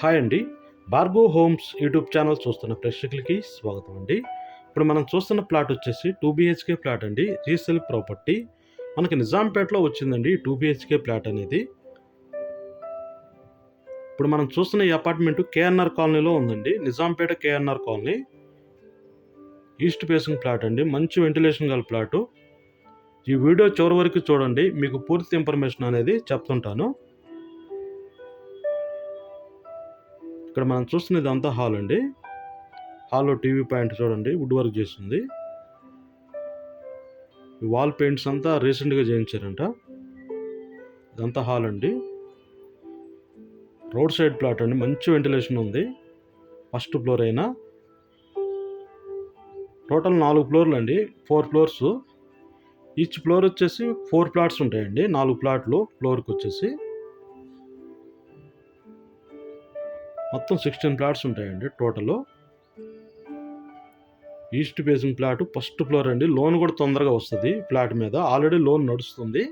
Hi అండి. Bhargav homes YouTube channel చూస్తున్న ప్రేక్షకులకి స్వాగతం అండి. ఇప్పుడు మనం చూస్తున్న ప్లాట్ వచ్చేసి 2 బీహెచ్కే ప్లాట్ అండి. Resale property. మనకి నిజాంపేటలో వచ్చిందండి 2 బీహెచ్కే ప్లాట్ అనేది. ఇప్పుడు మనం చూస్తున్న ఈ అపార్ట్మెంట్ కేఎన్ఆర్ కాలనీలో ఉందండి. Nizampet KNR colony. East facing plot అండి. మంచి వెంటిలేషన్ గల ప్లాటు. ఈ వీడియో చివరి వరకు చూడండి. మీకు పూర్తి ఇన్ఫర్మేషన్ అనేది చెప్తుంటాను. ఇక్కడ మనం చూస్తున్నది అంతా హాల్ అండి. హాల్లో టీవీ పాయింట్ చూడండి, వుడ్ వర్క్ చేసింది. వాల్ పెయింట్స్ అంతా రీసెంట్గా చేయించారంట. ఇదంతా హాల్ అండి. రోడ్ సైడ్ ప్లాట్ అండి. మంచి వెంటిలేషన్ ఉంది. ఫస్ట్ ఫ్లోర్ అయినా టోటల్ 4 ఫ్లోర్లు అండి. 4 ఫ్లోర్స్. ఈచ్ ఫ్లోర్ వచ్చేసి 4 ప్లాట్స్ ఉంటాయండి. 4 ప్లాట్లు ఫ్లోర్కి వచ్చేసి మొత్తం 16 ప్లాట్స్ ఉంటాయండి total. East facing plot first floor అండి. లోన్ కూడా తొందరగా వస్తుంది ఫ్లాట్ మీద. ఆల్రెడీ లోన్ నడుస్తుంది.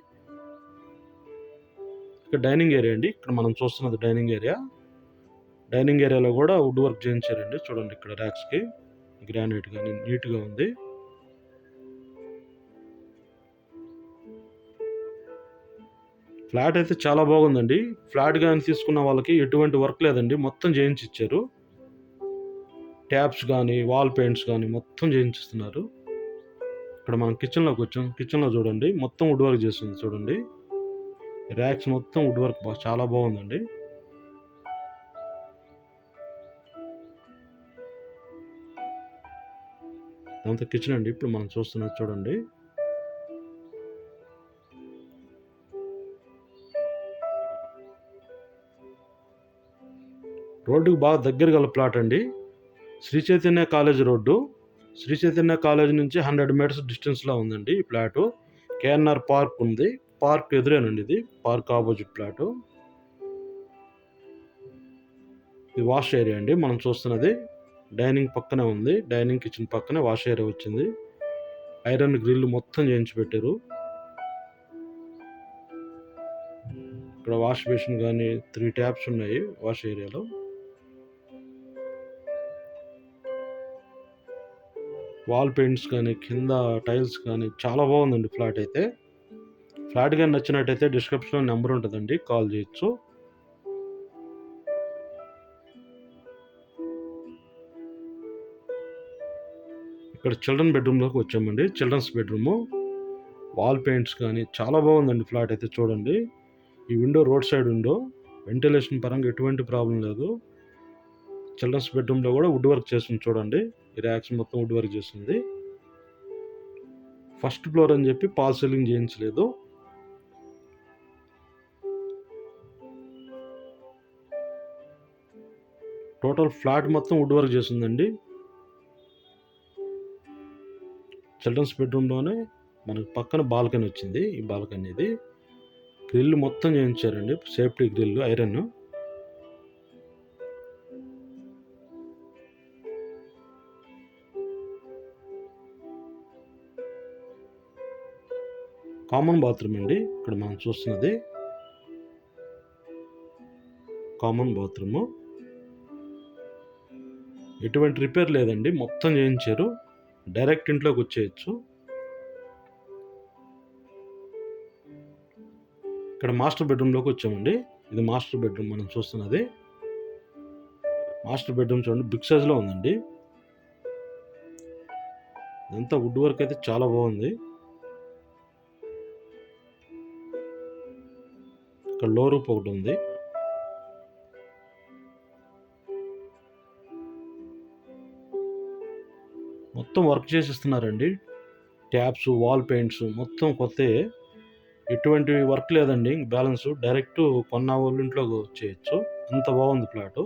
ఇక్కడ డైనింగ్ ఏరియా అండి. ఇక్కడ మనం చూస్తున్నది డైనింగ్ ఏరియా. డైనింగ్ ఏరియాలో కూడా వుడ్ వర్క్ చేయించారండి. చూడండి ఇక్కడ ర్యాక్స్కి గ్రానైట్ కానీ నీట్గా ఉంది. ఫ్లాట్ అయితే చాలా బాగుందండి. ఫ్లాట్ కానీ తీసుకున్న వాళ్ళకి ఎటువంటి వర్క్ లేదండి. మొత్తం చేయించి ఇచ్చారు. ట్యాప్స్ కానీ వాల్ పెయింట్స్ కానీ మొత్తం చేయించిస్తున్నారు. ఇక్కడ మనం కిచెన్లోకి వచ్చాం. కిచెన్లో చూడండి మొత్తం వుడ్ వర్క్ చేస్తుంది. చూడండి ర్యాక్స్ మొత్తం వుడ్ వర్క్ చాలా బాగుందండి. ఇదంతా కిచెన్ అండి. ఇప్పుడు మనం చూస్తున్నది చూడండి. రోడ్డుకు బాగా దగ్గర గల ప్లాట్ అండి. Sri Chaitanya college road. Sri Chaitanya college నుంచి 100 మీటర్స్ డిస్టెన్స్లో ఉందండి ఈ ప్లాటు. కేఎన్ఆర్ పార్క్ ఉంది. పార్క్ ఎదురేనండి ఇది. Park opposite plot. ఇది వాష్ ఏరియా అండి. మనం చూస్తున్నది డైనింగ్ పక్కనే ఉంది. డైనింగ్ కిచెన్ పక్కనే వాష్ ఏరియా వచ్చింది. ఐరన్ గ్రిల్ మొత్తం చేయించి పెట్టారు. ఇక్కడ వాష్ బేసిన్ కానీ 3 ట్యాప్స్ ఉన్నాయి వాష్ ఏరియాలో. వాల్ పెయింట్స్ కానీ కింద టైల్స్ కానీ చాలా బాగుందండి ఫ్లాట్ అయితే. ఫ్లాట్ కానీ నచ్చినట్టయితే డిస్క్రిప్షన్లో నెంబర్ ఉంటుందండి, కాల్ చేయొచ్చు. ఇక్కడ చిల్డ్రన్ బెడ్రూమ్లోకి వచ్చామండి. Children's bedroom. వాల్ పెయింట్స్ కానీ చాలా బాగుందండి ఫ్లాట్ అయితే. చూడండి ఈ window road side window. Ventilation పరంగా ఎటువంటి ప్రాబ్లం లేదు. చిల్డ్రన్స్ బెడ్రూమ్లో కూడా వుడ్ వర్క్ చేస్తుంది. చూడండి ఈ ర్యాక్స్ మొత్తం వుడ్ వర్క్ చేస్తుంది. ఫస్ట్ ఫ్లోర్ అని చెప్పి పాల్ సీలింగ్ చేయించలేదు. టోటల్ ఫ్లాట్ మొత్తం వుడ్ వర్క్ చేస్తుందండి. చిల్డ్రన్స్ బెడ్రూమ్లోనే మనకు పక్కన బాల్కనీ వచ్చింది. ఈ బాల్కనీ ఇది గ్రిల్ మొత్తం చేయించారండి. Safety grill iron. Common bathroom అండి. ఇక్కడ మనం చూస్తున్నది కామన్ బాత్రూము. ఎటువంటి రిపేర్ లేదండి. మొత్తం చేయించారు. డైరెక్ట్ ఇంట్లోకి వచ్చేయచ్చు. ఇక్కడ మాస్టర్ బెడ్రూమ్లోకి వచ్చామండి. ఇది మాస్టర్ బెడ్రూమ్ మనం చూస్తున్నది. మాస్టర్ బెడ్రూమ్ చూడండి బిగ్ సైజ్లో ఉందండి. ఇదంతా వుడ్ వర్క్ అయితే చాలా బాగుంది. ఇక్కడ లో రూప్ ఒకటి ఉంది. మొత్తం వర్క్ చేసిస్తున్నారండి. ట్యాప్స్ వాల్ పెయింట్స్ మొత్తం కొత్త. ఎటువంటి వర్క్ లేదండి. బ్యాలెన్స్ డైరెక్ట్ కొన్న వాళ్ళు ఇంట్లోకి వచ్చేయచ్చు. అంత బాగుంది ప్లాటు.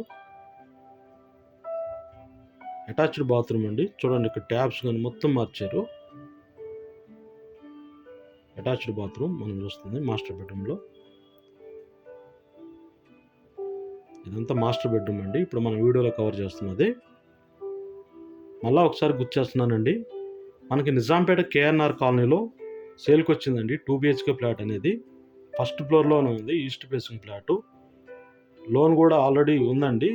అటాచ్డ్ బాత్రూమ్ అండి. చూడండి ఇక్కడ ట్యాప్స్ కానీ మొత్తం మార్చారు. అటాచ్డ్ బాత్రూమ్ మనం చూస్తుంది మాస్టర్ బెడ్రూమ్లో. ఇదంతా మాస్టర్ బెడ్రూమ్ అండి. ఇప్పుడు మనం వీడియోలో కవర్ చేస్తున్నది. మళ్ళీ ఒకసారి గుర్తు చేస్తున్నానండి. మనకి నిజాంపేట కేఎన్ఆర్ కాలనీలో సేల్కి వచ్చిందండి 2 బీహెచ్కే ప్లాట్ అనేది. ఫస్ట్ ఫ్లోర్లోనే ఉంది. East facing plot. లోన్ కూడా ఆల్రెడీ ఉందండి.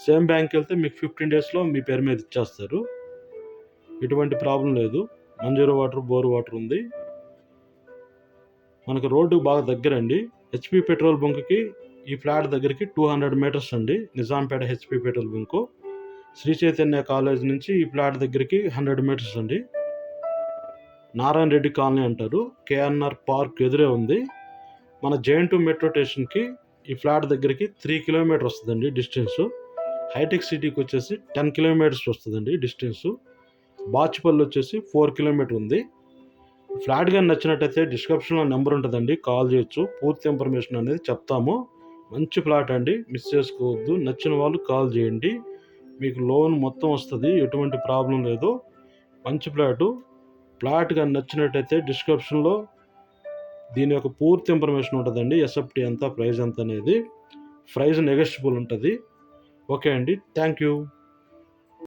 సేమ్ బ్యాంక్కి వెళ్తే మీకు 15 డేస్లో మీ పేరు మీద ఇచ్చేస్తారు. ఎటువంటి ప్రాబ్లం లేదు. మంజీరా వాటర్, బోర్ వాటర్ ఉంది. మనకు రోడ్డు బాగా దగ్గరండి. హెచ్పి పెట్రోల్ బంక్కి ఈ ఫ్లాట్ దగ్గరికి 200 మీటర్స్ అండి. Nizampet HP petrol bunk. Sri Chaitanya college నుంచి ఈ ఫ్లాట్ దగ్గరికి 100 మీటర్స్ అండి. నారాయణ రెడ్డి కాలనీ అంటారు. కేఎన్ఆర్ పార్క్ ఎదురే ఉంది. మన జైన్ 2 మెట్రో స్టేషన్కి ఈ ఫ్లాట్ దగ్గరికి 3 కిలోమీటర్ వస్తుందండి డిస్టెన్స్. హైటెక్ సిటీకి వచ్చేసి 10 కిలోమీటర్స్ వస్తుందండి డిస్టెన్స్. బాచుపల్లి వచ్చేసి 4 కిలోమీటర్ ఉంది. ఫ్లాట్ కానీ నచ్చినట్టయితే డిస్క్రిప్షన్లో నెంబర్ ఉంటుందండి, కాల్ చేయొచ్చు. పూర్తి ఇన్ఫర్మేషన్ అనేది చెప్తాము. మంచి ఫ్లాట్ అండి, మిస్ చేసుకోవద్దు. నచ్చిన వాళ్ళు కాల్ చేయండి. మీకు లోన్ మొత్తం వస్తుంది, ఎటువంటి ప్రాబ్లం లేదు. మంచి ఫ్లాట్ కానీ నచ్చినట్టయితే డిస్క్రిప్షన్లో దీని యొక్క పూర్తి ఇన్ఫర్మేషన్ ఉంటుందండి. ఎస్ఎఫ్టీ ఎంత, ప్రైస్ ఎంత అనేది. ప్రైస్ నెగోషియబుల్ ఉంటుంది. ఓకే అండి, థ్యాంక్ యూ.